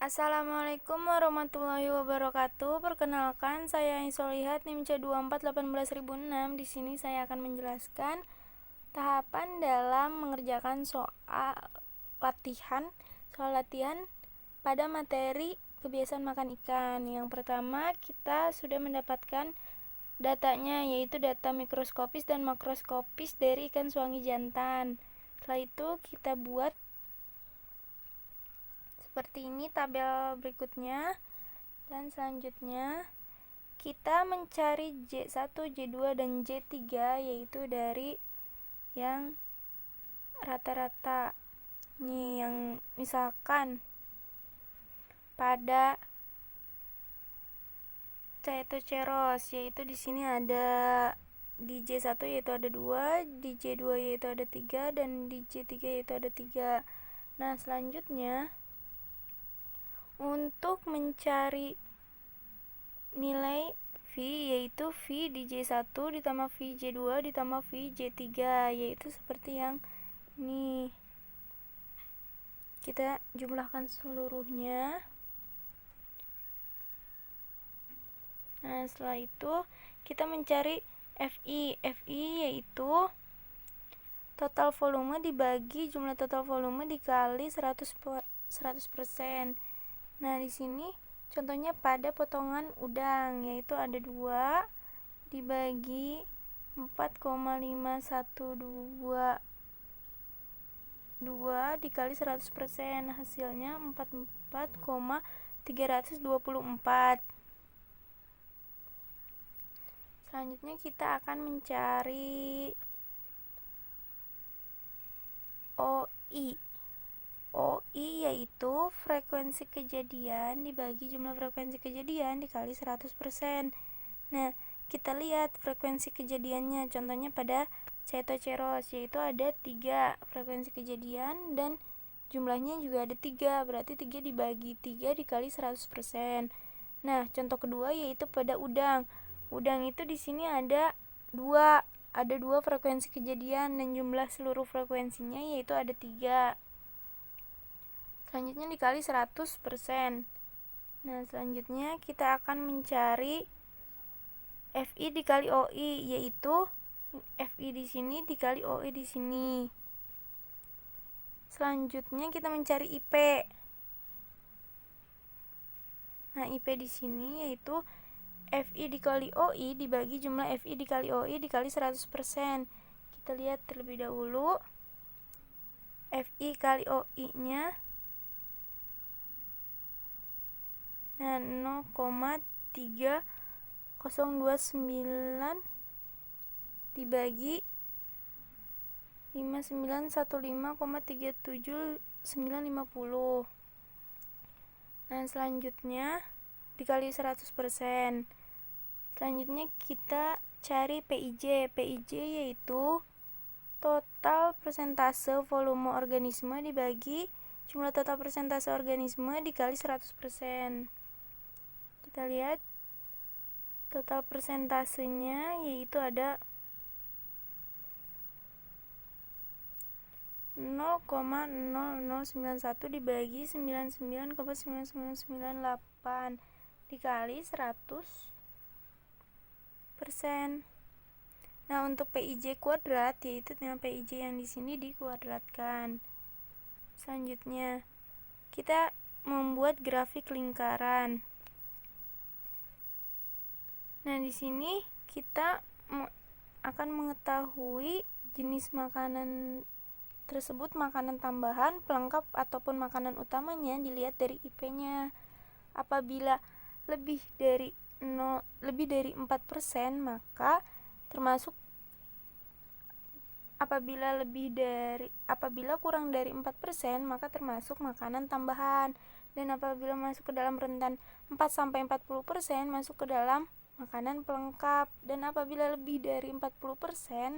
Assalamualaikum warahmatullahi wabarakatuh. Perkenalkan, saya Insolihat NIM C24 18006. Di sini saya akan menjelaskan tahapan dalam mengerjakan soal latihan pada materi kebiasaan makan ikan. Yang pertama, kita sudah mendapatkan datanya, yaitu data mikroskopis dan makroskopis dari ikan suangi jantan. Setelah itu kita buat seperti ini tabel berikutnya, dan selanjutnya kita mencari J1, J2, dan J3, yaitu dari yang rata-rata. Nih, yang misalkan pada Chaetoceros, yaitu di sini ada di J1 yaitu ada 2, di J2 yaitu ada 3, dan di J3 yaitu ada 3. Nah, selanjutnya untuk mencari nilai V, yaitu V di J1 ditambah V J2 ditambah V J3, yaitu seperti yang ini. Kita jumlahkan seluruhnya. Nah, setelah itu kita mencari FI. FI yaitu total volume dibagi jumlah total volume dikali 100%. Nah, di sini contohnya pada potongan udang, yaitu ada 2 dibagi 4,512 dikali 100%, hasilnya 44,324. Selanjutnya kita akan mencari OI. OI yaitu frekuensi kejadian dibagi jumlah frekuensi kejadian dikali 100%. Nah, kita lihat frekuensi kejadiannya, contohnya pada Chaetoceros, yaitu ada 3 frekuensi kejadian dan jumlahnya juga ada 3, berarti 3 dibagi 3 dikali 100%. Nah, contoh kedua yaitu pada udang. Udang itu di sini ada 2 frekuensi kejadian dan jumlah seluruh frekuensinya yaitu ada 3. Selanjutnya dikali 100%. Nah, selanjutnya kita akan mencari FI dikali OI, yaitu FI di sini dikali OI di sini. Selanjutnya kita mencari IP. Nah, IP di sini yaitu FI dikali OI dibagi jumlah FI dikali OI dikali 100%. Kita lihat terlebih dahulu. FI kali OI-nya nah 0,3029 dibagi 5915,37950. Nah, selanjutnya dikali 100%. Selanjutnya kita cari PIJ. PIJ yaitu total persentase volume organisme dibagi jumlah total persentase organisme dikali 100%. Kita lihat total persentasenya yaitu ada 0,0091 dibagi 99,9998 dikali 100%. Nah, untuk PIJ kuadrat yaitu dengan PIJ yang di sini dikuadratkan. Selanjutnya kita membuat grafik lingkaran. Nah, di sini kita akan mengetahui jenis makanan tersebut makanan tambahan, pelengkap ataupun makanan utamanya dilihat dari IP-nya. Apabila lebih dari 4%, maka termasuk apabila kurang dari 4%, maka termasuk makanan tambahan, dan apabila masuk ke dalam rentan 4-40% masuk ke dalam makanan pelengkap, dan apabila lebih dari 40%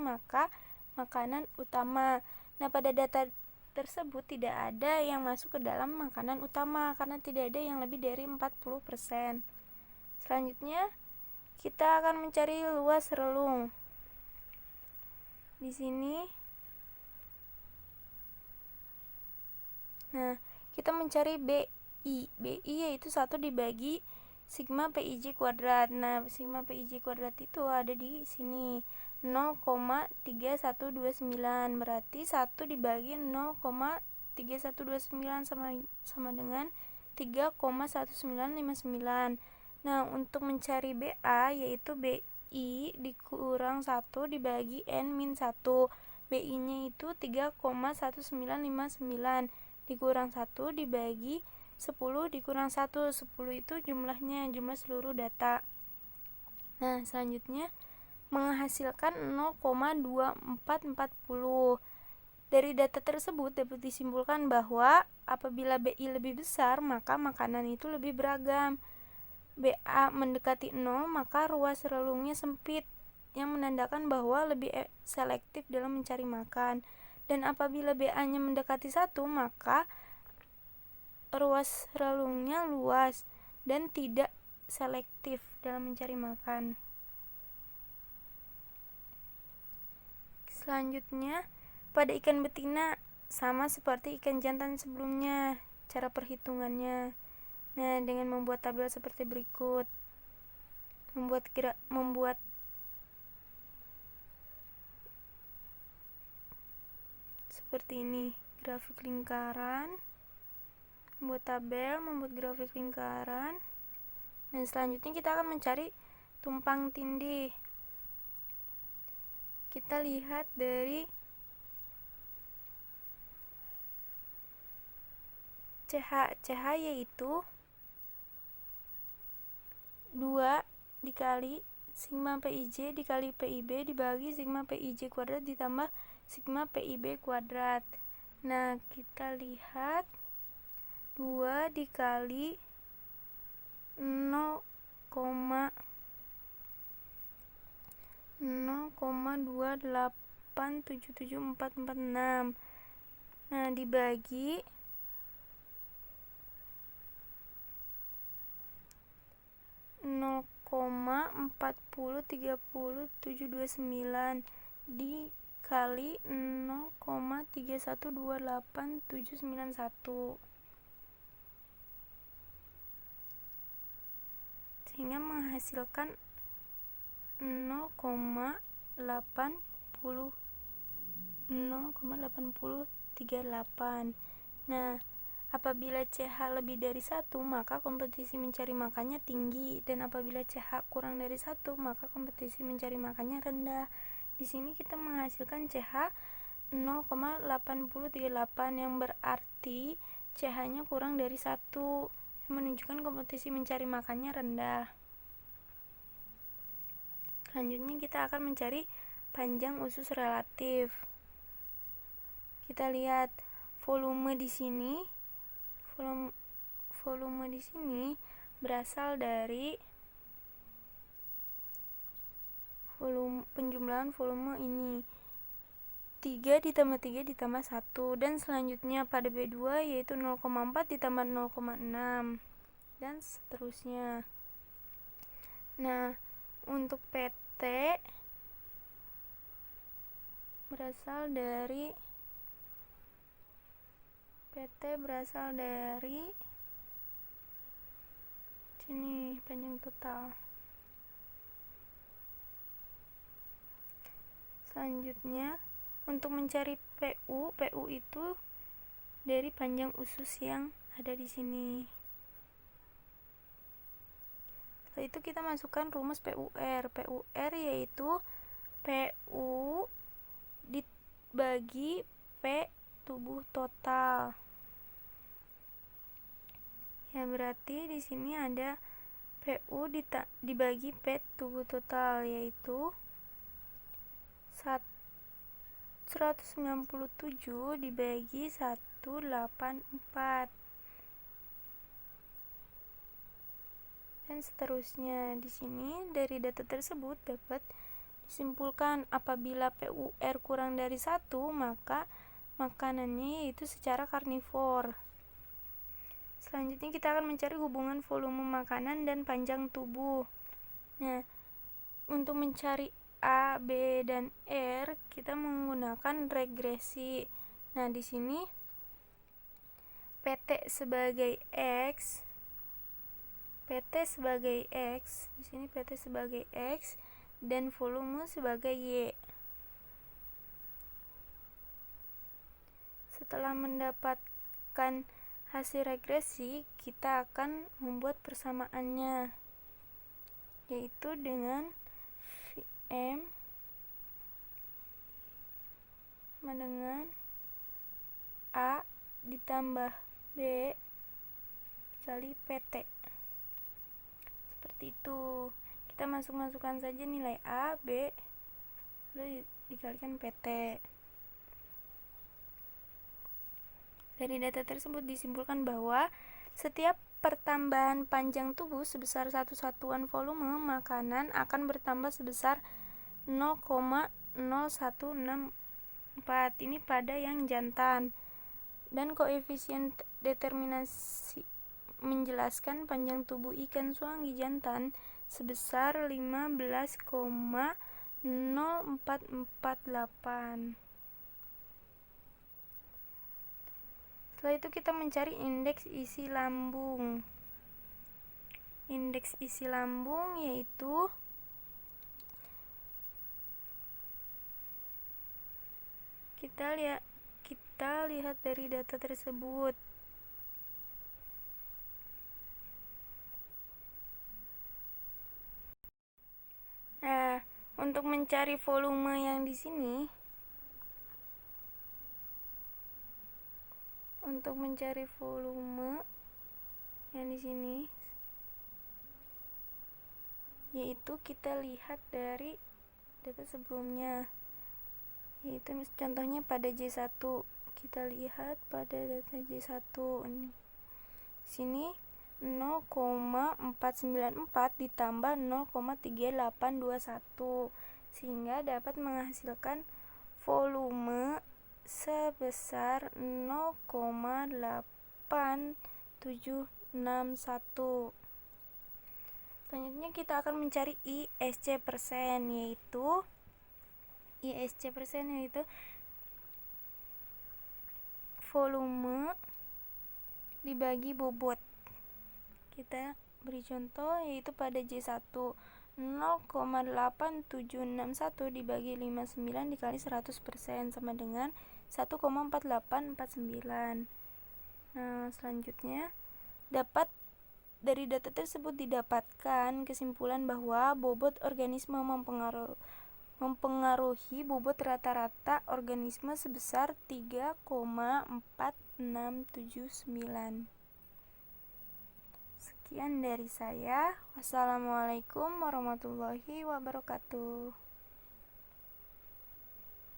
maka makanan utama. Nah, pada data tersebut tidak ada yang masuk ke dalam makanan utama karena tidak ada yang lebih dari 40%. Selanjutnya kita akan mencari luas relung. Di sini nah, kita mencari BI BI. BI yaitu 1 dibagi sigma PIJ kuadrat. Nah, sigma PIJ kuadrat itu ada di sini. 0,3129 berarti 1 dibagi 0,3129 sama dengan 3,1959. Nah, untuk mencari BA yaitu BI dikurang 1 dibagi N min 1. BI nya itu 3,1959 dikurang 1 dibagi 10 dikurang 1. 10 itu jumlahnya, jumlah seluruh data. Nah, selanjutnya menghasilkan 0,2440. Dari data tersebut dapat disimpulkan bahwa apabila BI lebih besar, maka makanan itu lebih beragam. BA mendekati 0, maka ruas relungnya sempit, yang menandakan bahwa lebih selektif dalam mencari makan. Dan apabila BA-nya mendekati 1, maka ruas relungnya luas dan tidak selektif dalam mencari makan. Selanjutnya, pada ikan betina sama seperti ikan jantan sebelumnya cara perhitungannya. Nah, dengan membuat tabel seperti berikut. Membuat seperti ini, grafik lingkaran, membuat tabel, membuat grafik lingkaran. Dan selanjutnya kita akan mencari tumpang tindih. Kita lihat dari CH yaitu 2 dikali sigma PIJ dikali PIB dibagi sigma PIJ kuadrat ditambah sigma PIB kuadrat. Nah, kita lihat 2 dikali 0,2877446. Nah, dibagi 0,4030729 dikali 0,3128791, sehingga menghasilkan 0,8038. Nah, apabila CH lebih dari 1, maka kompetisi mencari makannya tinggi, dan apabila CH kurang dari 1, maka kompetisi mencari makannya rendah. Di sini kita menghasilkan CH 0,8038 yang berarti CH-nya kurang dari 1, yang menunjukkan kompetisi mencari makannya rendah. Selanjutnya kita akan mencari panjang usus relatif. Kita lihat volume di sini. Volume di sini berasal dari penjumlahan volume ini. 3 ditambah 3 ditambah 1, dan selanjutnya pada B2 yaitu 0,4 ditambah 0,6 dan seterusnya. Nah, untuk PT berasal dari sini panjang total. Selanjutnya, untuk mencari PU itu dari panjang usus yang ada di sini. Setelah itu kita masukkan rumus PUR. PUR yaitu PU dibagi P tubuh total. Ya, berarti di sini ada PU dibagi P tubuh total yaitu 197 dibagi 184 dan seterusnya. Di sini dari data tersebut dapat disimpulkan apabila PUR kurang dari 1, maka makanannya yaitu secara karnivor. Selanjutnya kita akan mencari hubungan volume makanan dan panjang tubuh. Nah, untuk mencari A, B, dan R kita menggunakan regresi. Nah, di sini PT sebagai X, di sini PT sebagai X dan volume sebagai Y. Setelah mendapatkan hasil regresi, kita akan membuat persamaannya, yaitu dengan Vm sama dengan A ditambah B dikali PT. Seperti itu. Kita masukkan saja nilai A, B, lalu dikalikan PT. Dari data tersebut disimpulkan bahwa setiap pertambahan panjang tubuh sebesar 1 satuan volume makanan akan bertambah sebesar 0,0164. Ini pada yang jantan. Dan koefisien determinasi menjelaskan panjang tubuh ikan suangi jantan sebesar 15,0448. Setelah itu kita mencari indeks isi lambung. Indeks isi lambung yaitu kita lihat dari data tersebut. Nah, untuk mencari volume yang di sini, yaitu kita lihat dari data sebelumnya, yaitu contohnya pada J1. Kita lihat pada data J1 ini. Sini 0,494 ditambah 0,3821 sehingga dapat menghasilkan volume sebesar 0,8761. Selanjutnya kita akan mencari ISC persen, yaitu volume dibagi bobot. Kita beri contoh yaitu pada J1 0,8761 dibagi 59 dikali 100% sama dengan 1,4849. Nah, selanjutnya dari data tersebut didapatkan kesimpulan bahwa bobot organisme mempengaruhi bobot rata-rata organisme sebesar 3,4679. Sekian dari saya. Wassalamualaikum warahmatullahi wabarakatuh.